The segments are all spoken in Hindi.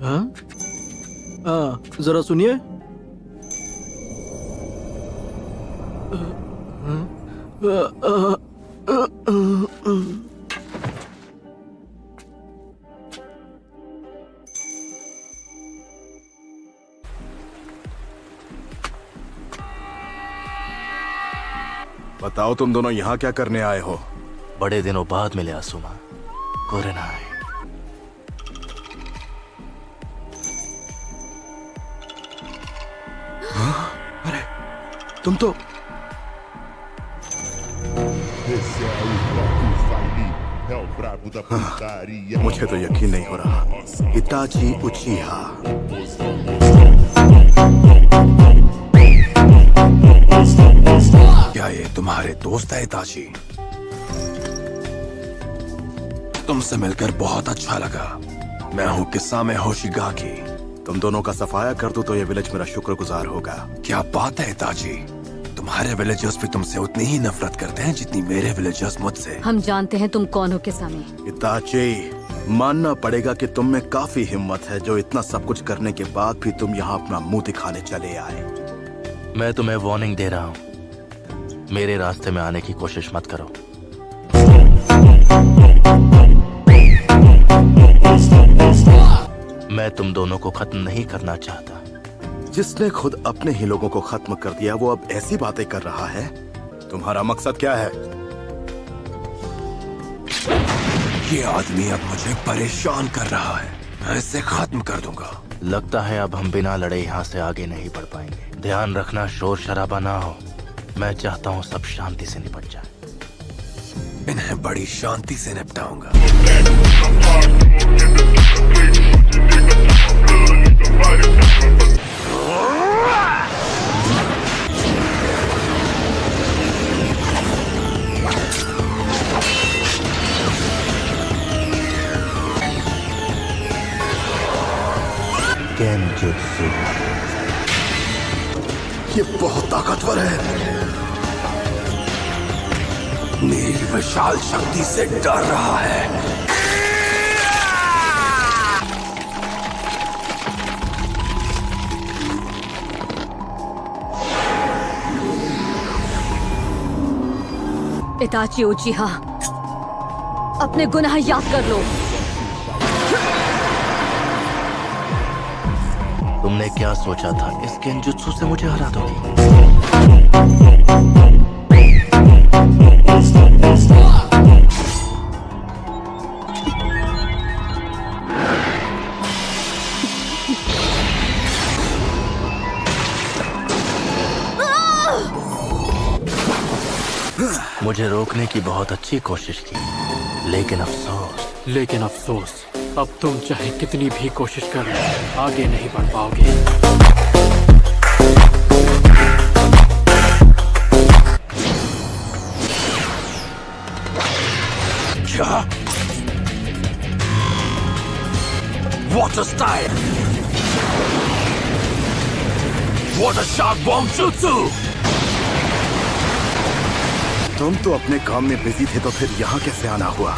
हाँ? जरा सुनिए। बताओ तुम दोनों यहाँ क्या करने आए हो? बड़े दिनों बाद मिले आसुमा। कोरेनाई। अरे तुम तो मुझे तो यकीन नहीं हो रहा। इताची उचिहा। क्या ये तुम्हारे दोस्त है इताची? तुमसे मिलकर बहुत अच्छा लगा। मैं हूँ किस्सामे होशिगाकी। तुम दोनों का सफाया कर दूं तो ये विलेज मेरा शुक्रगुजार होगा। क्या बात है इताची, तुम्हारे विलेजर्स भी तुमसे उतनी ही नफरत करते हैं जितनी मेरे विलेजर्स मुझसे। हम जानते हैं तुम कौन हो किस्सामे। इताची, मानना पड़ेगा कि तुम में काफी हिम्मत है जो इतना सब कुछ करने के बाद भी तुम यहाँ अपना मुंह दिखाने चले आए। मैं तुम्हें वार्निंग दे रहा हूँ, मेरे रास्ते में आने की कोशिश मत करो। मैं तुम दोनों को खत्म नहीं करना चाहता। जिसने खुद अपने ही लोगों को खत्म कर दिया वो अब ऐसी बातें कर रहा है। तुम्हारा मकसद क्या है? ये आदमी अब मुझे परेशान कर रहा है, मैं इसे खत्म कर दूंगा। लगता है अब हम बिना लड़े यहाँ से आगे नहीं बढ़ पाएंगे। ध्यान रखना शोर शराबा ना हो। मैं चाहता हूँ सब शांति से निपट जाए। इन्हें बड़ी शांति से निपटाऊंगा। केनजुत्सु। ये बहुत ताकतवर है। मेरी विशाल शक्ति से डर रहा है। इताची उचिहा, अपने गुनाह याद कर लो। तुमने क्या सोचा था इस केनजुत्सु से मुझे हरा दोगी? मुझे रोकने की बहुत अच्छी कोशिश की, लेकिन अफसोस अब तुम चाहे कितनी भी कोशिश कर लो, आगे नहीं बढ़ पाओगे। क्या? Water style! Water shark bomb jutsu! तुम तो अपने काम में बिजी थे तो फिर यहाँ कैसे आना हुआ?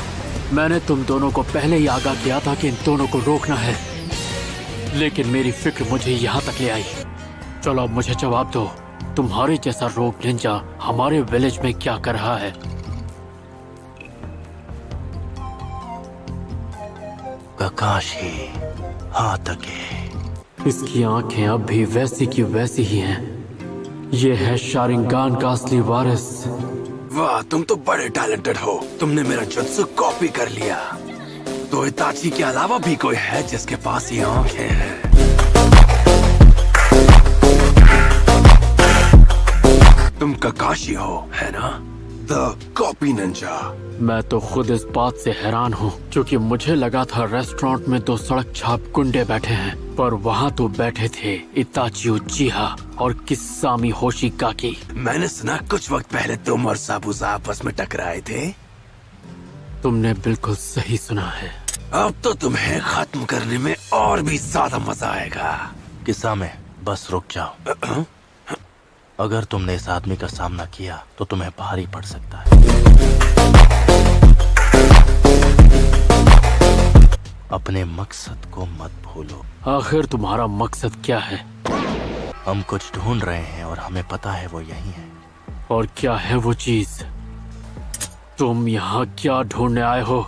मैंने तुम दोनों को पहले ही आगाह किया था कि इन दोनों को रोकना है, लेकिन मेरी फिक्र मुझे यहाँ तक ले आई। चलो अब मुझे जवाब दो, तुम्हारे जैसा रोग निंजा हमारे विलेज में क्या कर रहा है? काकाशी हातके। इसकी आंखें अब भी वैसी की वैसी ही हैं। ये है शारिंगान का असली वारिस। वाह, तुम तो बड़े टैलेंटेड हो। तुमने मेरा जुत्सु कॉपी कर लिया। तो इताची के अलावा भी कोई है जिसके पास ये आंखें हैं? तुम काकाशी हो, है ना? The copy Ninja. मैं तो खुद इस बात से हैरान हूँ, क्योंकि मुझे लगा था रेस्टोरेंट में दो सड़क छाप गुंडे बैठे हैं, पर वहाँ तो बैठे थे इताची उचिहा और किस्सामी होशिगाकी। मैंने सुना कुछ वक्त पहले तुम और साबुजा आपस में टकराए थे। तुमने बिल्कुल सही सुना है। अब तो तुम्हें खत्म करने में और भी ज्यादा मजा आएगा। किस्सामे, बस रुक जाओ। अगर तुमने इस आदमी का सामना किया तो तुम्हें भारी पड़ सकता है। अब अपने मकसद को मत भूलो। आखिर तुम्हारा मकसद क्या है? हम कुछ ढूंढ रहे हैं और हमें पता है वो यही है। और क्या है वो चीज? तुम यहाँ क्या ढूंढने आए हो?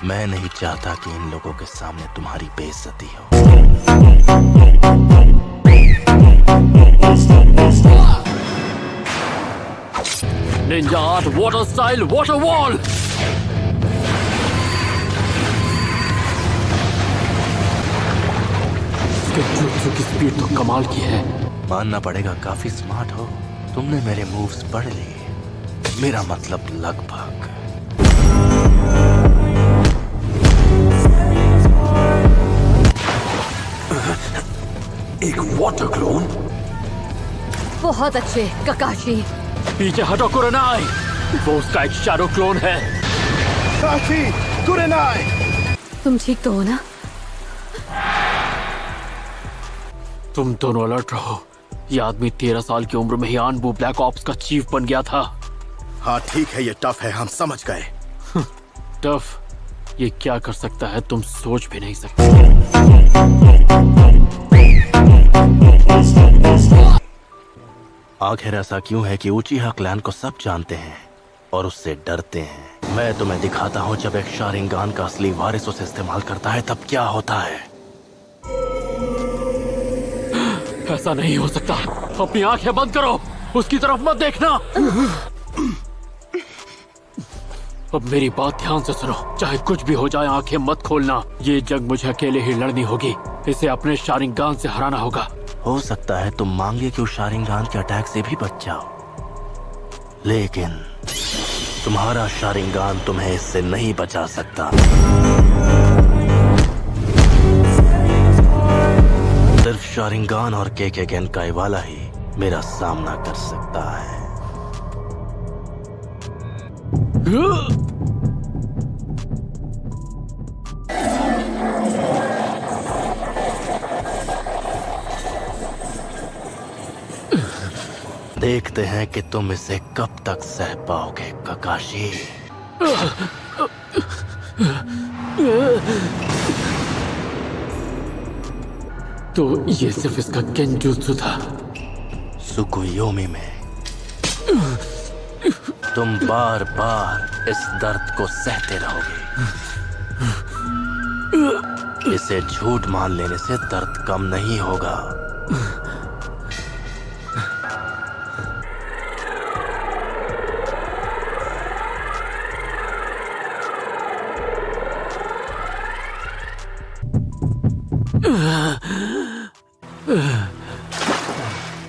मैं नहीं चाहता कि इन लोगों के सामने तुम्हारी बेइज्जती हो। Ninja art water style water wall. इसके जुत्सु की स्पीड तो कमाल की है। मानना पड़ेगा काफी स्मार्ट हो। तुमने मेरे मूव्स पढ़ लिए। मेरा मतलब लगभग। एक वाटर क्लोन? बहुत अच्छे ककाशी। पीछे हटो कुरेनाई, वो उसका एक शैडो क्लोन है। काशी, कुरेनाई! तुम ठीक तो हो ना? तुम दोनों अलर्ट रहो। ये आदमी 13 साल की उम्र में ही आनबू ब्लैक ऑप्स का चीफ बन गया था। हाँ ठीक है, ये टफ है, हम समझ गए। टफ? ये क्या कर सकता है तुम सोच भी नहीं सकते। आखिर ऐसा क्यों है कि उचिहा क्लैन को सब जानते हैं और उससे डरते हैं? मैं तुम्हें दिखाता हूँ, जब एक शारिंगान का असली वारिस उसे इस्तेमाल करता है तब क्या होता है। ऐसा नहीं हो सकता। अपनी आंखें बंद करो, उसकी तरफ मत देखना। अब मेरी बात ध्यान से सुनो। चाहे कुछ भी हो जाए, आंखें मत खोलना। ये जंग मुझे अकेले ही लड़नी होगी। इसे अपने शारिंगान से हराना होगा। हो सकता है तुम मांगे कि उस शारिंगान के अटैक से भी बच जाओ, लेकिन तुम्हारा शारिंगान तुम्हें इससे नहीं बचा सकता। सिर्फ शारिंगान और केकेगेन काइवाला ही मेरा सामना कर सकता है। देखते हैं कि तुम इसे कब तक सह पाओगे ककाशी। तो ये सिर्फ इसका गेंजुत्सु था। सुकुयोमी में तुम बार बार इस दर्द को सहते रहोगे। इसे झूठ मान लेने से दर्द कम नहीं होगा।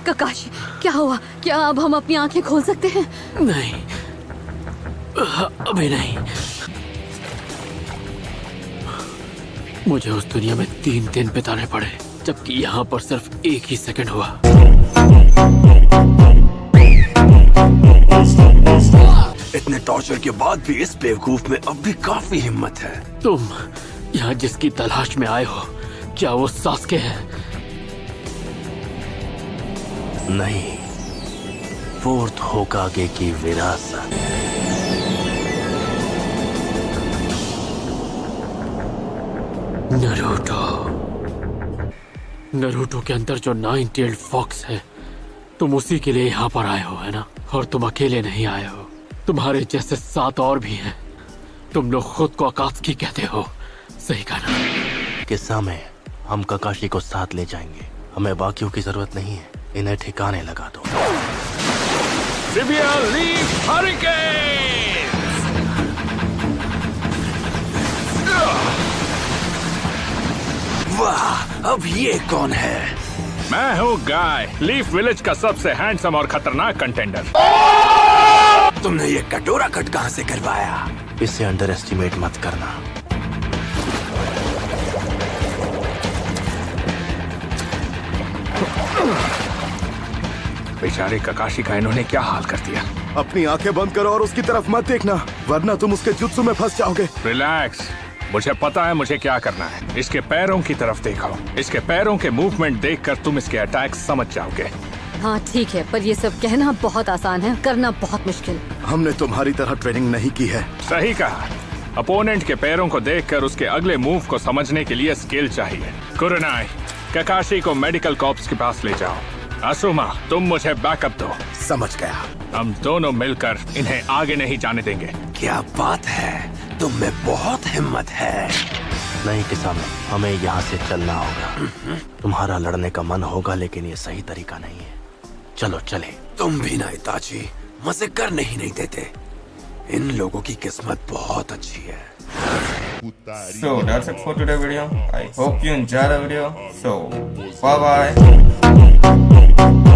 ककाशी, क्या हुआ? क्या अब हम अपनी आंखें खोल सकते हैं? नहीं, अभी नहीं। मुझे उस दुनिया में 3 दिन बिताने पड़े, जबकि यहाँ पर सिर्फ 1 ही सेकंड हुआ। इतने टॉर्चर के बाद भी इस बेवकूफ में अब भी काफी हिम्मत है। तुम यहाँ जिसकी तलाश में आए हो, क्या वो सास्के है? नहीं, फोर्थ होकागे की विरासत। नरूटो के अंदर जो 9-tailed फॉक्स है, तुम उसी के लिए यहाँ पर आए हो, है ना? और तुम अकेले नहीं आए हो, तुम्हारे जैसे 7 और भी हैं। तुम लोग खुद को अकात्सुकी कहते हो, सही कहा ना? किस्सा में हम ककाशी को साथ ले जाएंगे। हमें बाकियों की जरूरत नहीं है। इन्हें ठिकाने लगा दो। Sibia leaf hurricane! वाह, अब ये कौन है? मैं हूँ गाय, लीफ विलेज का सबसे हैंडसम और खतरनाक कंटेंडर। तुमने ये कटोरा कट कहाँ से करवाया? इसे अंडर एस्टिमेट मत करना। बेचारे ककाशी का इन्होंने क्या हाल कर दिया। अपनी आंखें बंद करो और उसकी तरफ मत देखना, वरना तुम उसके जुत्सु में फंस जाओगे। रिलैक्स, मुझे पता है मुझे क्या करना है। इसके पैरों की तरफ देखो। इसके पैरों के मूवमेंट देखकर तुम इसके अटैक समझ जाओगे। हाँ ठीक है, पर ये सब कहना बहुत आसान है, करना बहुत मुश्किल। हमने तुम्हारी तरह ट्रेनिंग नहीं की है। सही कहा। अपोनेंट के पैरों को देखकर उसके अगले मूव को समझने के लिए स्किल चाहिए। कुरनाई, ककाशी को मेडिकल कॉर्प्स के पास ले जाओ। असुमा, तुम मुझे बैकअप दो। समझ गया। हम दोनों मिलकर इन्हें आगे नहीं जाने देंगे। क्या बात है, तुम में बहुत हिम्मत है। नहीं किसामे, हमें यहाँ से चलना होगा। तुम्हारा लड़ने का मन होगा लेकिन ये सही तरीका नहीं है। चलो चले। तुम भी ना इताची, मजे करने ही नहीं देते। इन लोगों की किस्मत बहुत अच्छी है। So that's it for today's video. I hope you enjoyed the video. So bye bye.